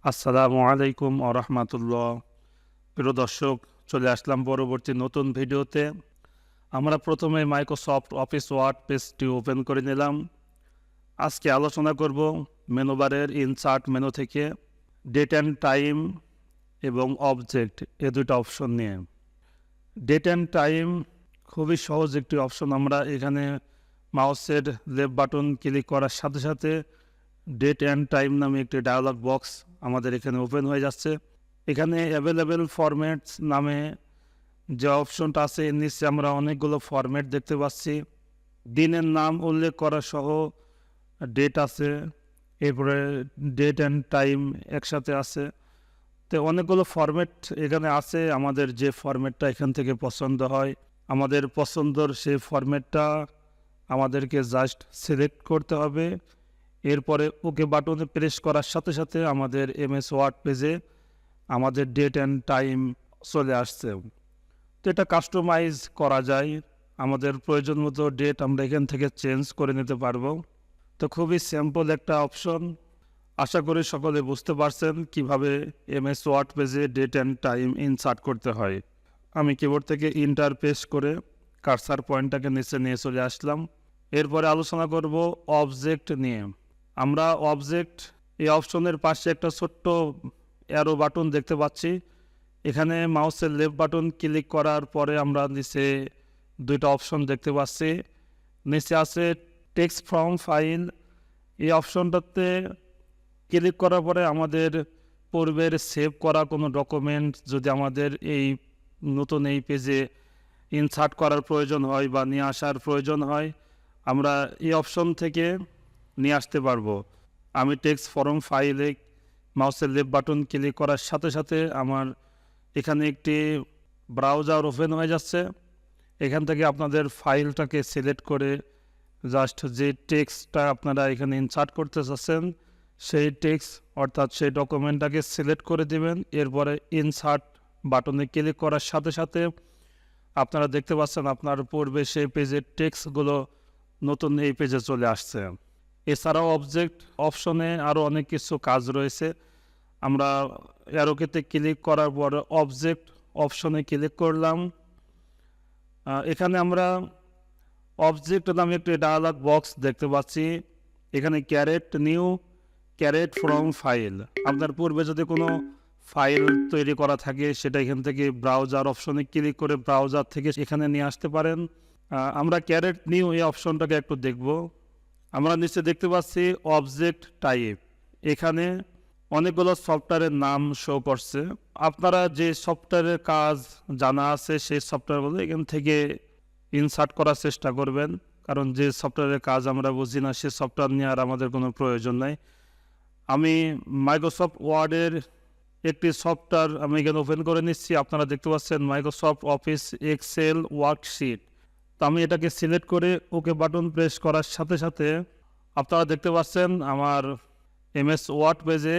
আসসালামু আলাইকুম আরহামাতুল্লাহ। প্রিয় দর্শক, চলে আসলাম পরবর্তী নতুন ভিডিওতে। আমরা প্রথমে মাইক্রোসফট অফিস ওয়ার্ড পেজটি ওপেন করে নিলাম। আজকে আলোচনা করব মেনু বারের ইনসার্ট মেনু থেকে ডেট অ্যান্ড টাইম এবং অবজেক্ট এ দুটো অপশন নিয়ে। ডেট অ্যান্ড টাইম খুবই সহজ একটি অপশন। আমরা এখানে মাউসের লেফট বাটন ক্লিক করার সাথে সাথে ডেট অ্যান্ড টাইম নামে একটি ডায়ালগ বক্স আমাদের এখানে ওপেন হয়ে যাচ্ছে। এখানে অ্যাভেলেবেল ফরম্যাটস নামে যে অপশনটা আছে এর নিচে আমরা অনেকগুলো ফরম্যাট দেখতে পাচ্ছি। দিনের নাম উল্লেখ করা সহ ডেট আছে, এরপরে ডেট অ্যান্ড টাইম একসাথে আছে। তো অনেকগুলো ফরম্যাট এখানে আছে। আমাদের যে ফরম্যাটটা এখান থেকে পছন্দ হয়, আমাদের পছন্দর সেই ফরম্যাটটা আমাদেরকে জাস্ট সিলেক্ট করতে হবে। এরপরে ওকে বাটনে প্রেস করার সাথে সাথে আমাদের এমএস ওয়ার্ড পেজে আমাদের ডেট অ্যান্ড টাইম চলে আসছে। তো এটা কাস্টমাইজ করা যায়, আমাদের প্রয়োজন মতো ডেট আমরা এখান থেকে চেঞ্জ করে নিতে পারবো। তো খুবই সিম্পল একটা অপশন। আশা করি সকলে বুঝতে পারছেন কিভাবে এমএস ওয়ার্ড পেজে ডেট অ্যান্ড টাইম ইনসার্ট করতে হয়। আমি কিবোর্ড থেকে ইন্টার প্রেস করে কার্সার পয়েন্টটাকে নিচে নিয়ে চলে আসলাম। এরপরে আলোচনা করব অবজেক্ট নিয়ে। আমরা অবজেক্ট এই অপশনের পাশে একটা ছোট্ট অ্যারো বাটন দেখতে পাচ্ছি। এখানে মাউসের লেফট বাটন ক্লিক করার পরে আমরা নিচে দুইটা অপশন দেখতে পাচ্ছি। নিচে আছে টেক্সট ফ্রম ফাইল। এই অপশনটাতে ক্লিক করার পরে আমাদের পূর্বের সেভ করা কোনো ডকুমেন্ট যদি আমাদের এই নতুন এই পেজে ইনসার্ট করার প্রয়োজন হয় বা নিয়ে আসার প্রয়োজন হয়, আমরা এই অপশন থেকে নিয়ে আসতে পারবো। আমি টেক্সট ফরম ফাইলে মাউসের লেফট বাটন ক্লিক করার সাথে সাথে আমার এখানে একটি ব্রাউজার ওপেন হয়ে যাচ্ছে। এখান থেকে আপনাদের ফাইলটাকে সিলেক্ট করে জাস্ট যে টেক্সটটা আপনারা এখানে ইনসার্ট করতে চাচ্ছেন সেই টেক্সট অর্থাৎ সেই ডকুমেন্টটাকে সিলেক্ট করে দিবেন। এরপরে ইনসার্ট বাটনে ক্লিক করার সাথে সাথে আপনারা দেখতে পাচ্ছেন আপনার পূর্বে সেই পেজের টেক্সটগুলো নতুন এই পেজে চলে আসছে। এছাড়াও অবজেক্ট অপশনে আরও অনেক কিছু কাজ রয়েছে। আমরা অ্যারোকেতে ক্লিক করার পর অবজেক্ট অপশনে ক্লিক করলাম। এখানে আমরা অবজেক্ট নামে একটি ডায়ালগ বক্স দেখতে পাচ্ছি। এখানে create new, create from file. আপনার পূর্বে যদি কোনো ফাইল তৈরি করা থাকে সেটা এখান থেকে ব্রাউজার অপশনে ক্লিক করে ব্রাউজার থেকে এখানে নিয়ে আসতে পারেন। আমরা ক্যারেট নিউ এই অপশনটাকে একটু দেখব। আমরা নিচে দেখতে পাচ্ছি অবজেক্ট টাইপ। এখানে অনেকগুলো সফটওয়্যারের নাম শো করছে। আপনারা যে সফটওয়্যারের কাজ জানা আছে সেই সফটওয়্যারগুলো এখান থেকে ইনসার্ট করার চেষ্টা করবেন, কারণ যে সফটওয়্যারের কাজ আমরা বুঝি না সে সফটওয়্যার নিয়ে আর আমাদের কোনো প্রয়োজন নাই। আমি মাইক্রোসফট ওয়ার্ডের একটি সফটওয়্যার আমি এখানে ওপেন করে নিচ্ছি। আপনারা দেখতে পাচ্ছেন মাইক্রোসফট অফিস এক্সেল ওয়ার্কশিট। তো আমি এটাকে সিলেক্ট করে ওকে বাটন প্রেস করার সাথে সাথে আপনারা দেখতে পাচ্ছেন আমার এমএস ওয়ার্ড পেজে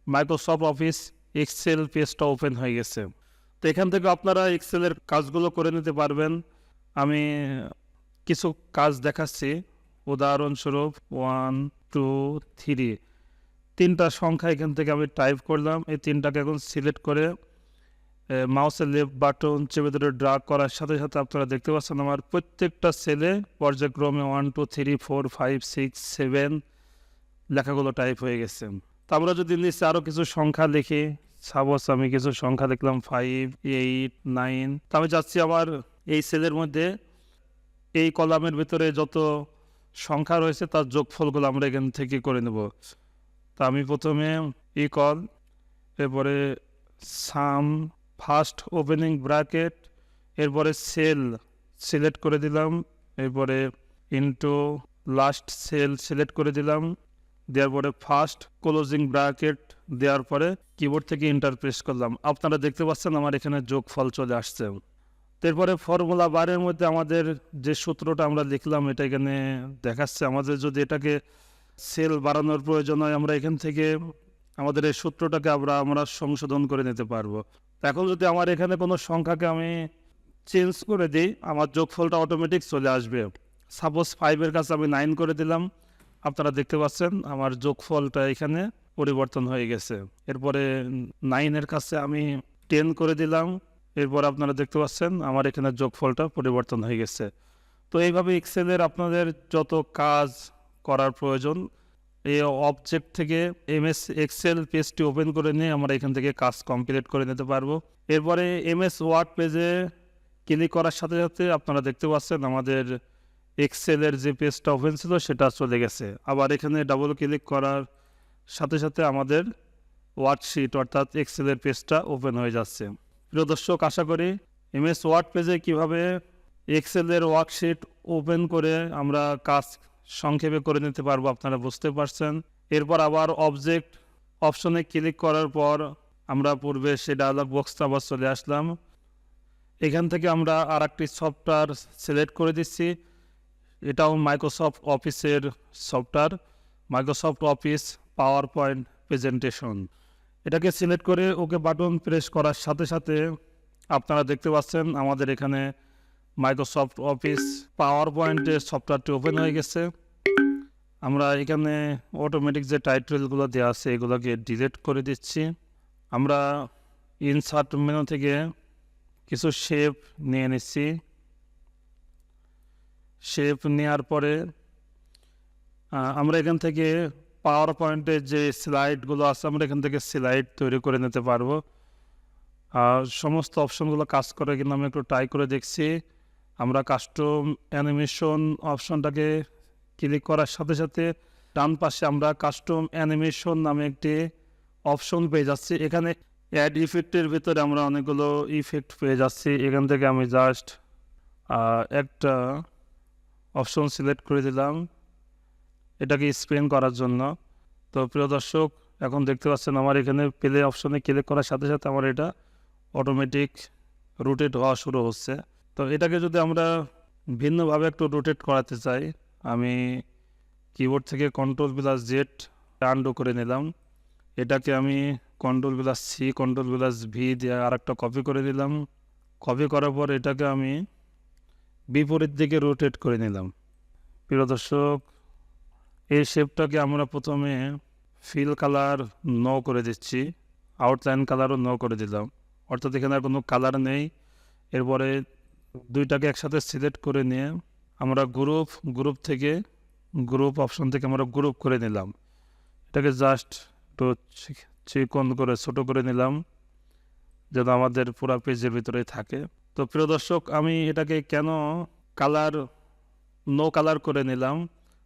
মাইক্রোসফট অফিস এক্সেল পেজটা ওপেন হয়ে গেছে। তো এখান থেকে আপনারা এক্সেলের কাজগুলো করে নিতে পারবেন। আমি কিছু কাজ দেখাচ্ছি। উদাহরণস্বরূপ 1 2 3 তিনটা সংখ্যা এখান থেকে আমি টাইপ করলাম। এই তিনটাকে এখন সিলেক্ট করে মাউসের লেফট বাটন চেপে ধরে ড্রাগ করার সাথে সাথে আপনারা দেখতে পাচ্ছেন আমার প্রত্যেকটা সেলে পর্যায়ক্রমে 1 2 3 4 5 6 7 লেখাগুলো টাইপ হয়ে গেছে। তো আমরা যদি নিচে আরও কিছু সংখ্যা লিখি, সাপোজ আমি কিছু সংখ্যা লিখলাম 5 8 9। তো আমি যাচ্ছি আমার এই সেলের মধ্যে এই কলামের ভিতরে যত সংখ্যা রয়েছে তার যোগফলগুলো আমরা এখান থেকে করে নেব। তা আমি প্রথমে ইকল, এরপরে সাম, ফার্স্ট ওপেনিং ব্র্যাকেট, এরপরে সেল সিলেক্ট করে দিলাম, এরপরে ইনটু লাস্ট সেল সিলেক্ট করে দিলাম, দেওয়ার পরে ফার্স্ট ক্লোজিং ব্র্যাকেট দেওয়ার পরে কিবোর্ড থেকে ইন্টার প্রেস করলাম। আপনারা দেখতে পাচ্ছেন আমার এখানে যোগফল চলে আসছে। তারপরে ফর্মুলা বারের মধ্যে আমাদের যে সূত্রটা আমরা লিখলাম এটা এখানে দেখাচ্ছে। আমাদের যদি এটাকে সেল বাড়ানোর প্রয়োজন হয় আমরা এখান থেকে আমাদের এই সূত্রটাকে আমরা সংশোধন করে নিতে পারবো। এখন যদি আমার এখানে কোনো সংখ্যাকে আমি চেঞ্জ করে দিই আমার যোগফলটা অটোমেটিক চলে আসবে। সাপোজ 5-এর কাছে আমি 9 করে দিলাম। আপনারা দেখতে পাচ্ছেন আমার যোগফলটা এখানে পরিবর্তন হয়ে গেছে। এরপরে 9 এর কাছে আমি 10 করে দিলাম। এরপর আপনারা দেখতে পাচ্ছেন আমার এখানে যোগফলটা পরিবর্তন হয়ে গেছে। তো এইভাবে এক্সেলের আপনাদের যত কাজ করার প্রয়োজন এই অবজেক্ট থেকে এমএস এক্সেল পেজটি ওপেন করে নিয়ে আমরা এখান থেকে কাজ কমপ্লিট করে নিতে পারবো। এরপরে এমএস ওয়ার্ড পেজে ক্লিক করার সাথে সাথে আপনারা দেখতে পাচ্ছেন আমাদের এক্সেলের যে পেজটা ওপেন ছিল সেটা চলে গেছে। আবার এখানে ডাবল ক্লিক করার সাথে সাথে আমাদের ওয়ার্কশিট অর্থাৎ এক্সেলের পেজটা ওপেন হয়ে যাচ্ছে। প্রিয় দর্শক, আশা করি এমএস ওয়ার্ড পেজে কীভাবে এক্সেলের ওয়ার্কশিট ওপেন করে আমরা কাজ সংক্ষেপে করে নিতে পারবো আপনারা বুঝতে পারছেন। এরপর আবার অবজেক্ট অপশনে ক্লিক করার পর আমরা পূর্বে সেই ডায়লগ বক্সটা আবার চলে আসলাম। এখান থেকে আমরা আর একটি সফটওয়্যার সিলেক্ট করে দিচ্ছি। এটাও মাইক্রোসফট অফিসের software, Microsoft office power point presentation. এটাকে সিলেক্ট করে ওকে বাটন প্রেস করার সাথে সাথে আপনারা দেখতে পাচ্ছেন আমাদের এখানে মাইক্রোসফট অফিস পাওয়ার পয়েন্টের সফটওয়্যারটি ওপেন হয়ে গেছে। আমরা এখানে অটোমেটিক যে টাইটেলগুলো দেওয়া আছে এগুলোকে ডিলিট করে দিচ্ছি। আমরা ইনসার্ট মেনু থেকে কিছু শেপ নিয়ে নিচ্ছি। শেপ নেওয়ার পরে আমরা এখান থেকে পাওয়ার পয়েন্টের যে স্লাইডগুলো আছে আমরা এখান থেকে স্লাইড তৈরি করে নিতে পারবো। সমস্ত অপশনগুলো কাজ করে কিন্তু আমি একটু ট্রাই করে দেখছি। আমরা কাস্টম অ্যানিমেশন অপশনটাকে ক্লিক করার সাথে সাথে ডান পাশে আমরা কাস্টম অ্যানিমেশন নামে একটি অপশন পেয়ে যাচ্ছি। এখানে অ্যাড ইফেক্টের ভিতরে আমরা অনেকগুলো ইফেক্ট পেয়ে যাচ্ছি। এখান থেকে আমি জাস্ট একটা অপশন সিলেক্ট করে দিলাম এটাকে স্পেন করার জন্য। তো প্রিয় দর্শক, এখন দেখতে পাচ্ছেন আমার এখানে প্লে অপশনে ক্লিক করার সাথে সাথে আমার এটা অটোমেটিক রোটেট হওয়া শুরু হচ্ছে। তো এটাকে যদি আমরা ভিন্নভাবে একটু রোটেট করাতে চাই, আমি কিবোর্ড থেকে Ctrl+Z আনডু করে নিলাম। এটাকে আমি Ctrl+C Ctrl+V দিয়ে আর একটা কপি করে দিলাম। কপি করার পর এটাকে আমি বিপরীত দিকে রোটেট করে নিলাম। প্রিয় দর্শক, এই শেপটাকে আমরা প্রথমে ফিল কালার নো করে দিচ্ছি, আউটলাইন কালারও নো করে দিলাম, অর্থাৎ এখানে আর কোনো কালার নেই। এরপরে দুইটাকে একসাথে সিলেক্ট করে নিয়ে আমরা গ্রুপ অপশন থেকে আমরা গ্রুপ করে নিলাম। এটাকে জাস্ট একটু চিকন করে ছোট করে নিলাম যেন আমাদের পুরো পেজের ভিতরে থাকে। তো প্রিয় দর্শক, আমি এটাকে কেন নো কালার করে নিলাম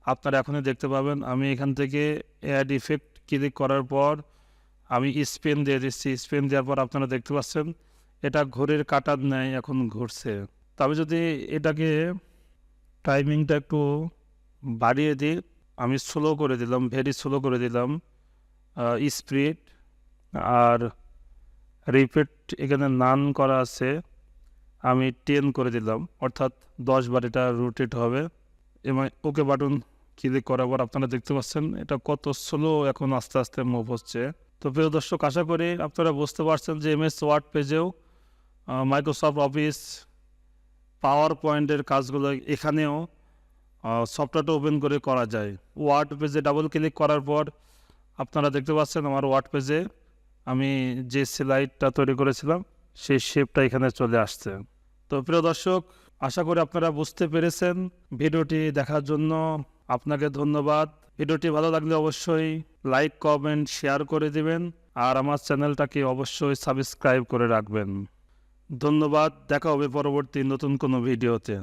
আপনারা এখনই দেখতে পাবেন। আমি এখান থেকে অ্যাড ইফেক্ট ক্লিক করার পর আমি স্পেন দিয়ে দিচ্ছি। স্পেন দেওয়ার পর আপনারা দেখতে পাচ্ছেন এটা ঘড়ির কাঁটার ন্যায় এখন ঘুরছে। তবে যদি এটাকে টাইমিংটা একটু বাড়িয়ে দিই, আমি স্লো করে দিলাম, ভেরি স্লো করে দিলাম স্পিড, আর রিপিট এখানে নান করা আছে আমি 10 করে দিলাম, অর্থাৎ 10 বার এটা রোটেট হবে। এবং ওকে বাটন ক্লিক করার পর আপনারা দেখতে পাচ্ছেন এটা কত স্লো এখন আস্তে আস্তে মুভ হচ্ছে। তো প্রিয় দর্শক, আশা করি আপনারা বুঝতে পারছেন যে এমএস ওয়ার্ড পেজেও মাইক্রোসফট অফিস পাওয়ার পয়েন্টের কাজগুলো এখানেও সফটওয়্যারটা ওপেন করে করা যায়। ওয়ার্ড পেজে ডাবল ক্লিক করার পর আপনারা দেখতে পাচ্ছেন আমার ওয়ার্ড পেজে আমি যে স্লাইডটা তৈরি করেছিলাম সেই শেপটা এখানে চলে আসছে। তো প্রিয় দর্শক, আশা করি আপনারা বুঝতে পেরেছেন। ভিডিওটি দেখার জন্য আপনাকে ধন্যবাদ। ভিডিওটি ভালো লাগলে অবশ্যই লাইক, কমেন্ট, শেয়ার করে দিবেন আর আমার চ্যানেলটাকে অবশ্যই সাবস্ক্রাইব করে রাখবেন। ধন্যবাদ। দেখা হবে পরবর্তী নতুন কোনো ভিডিওতে।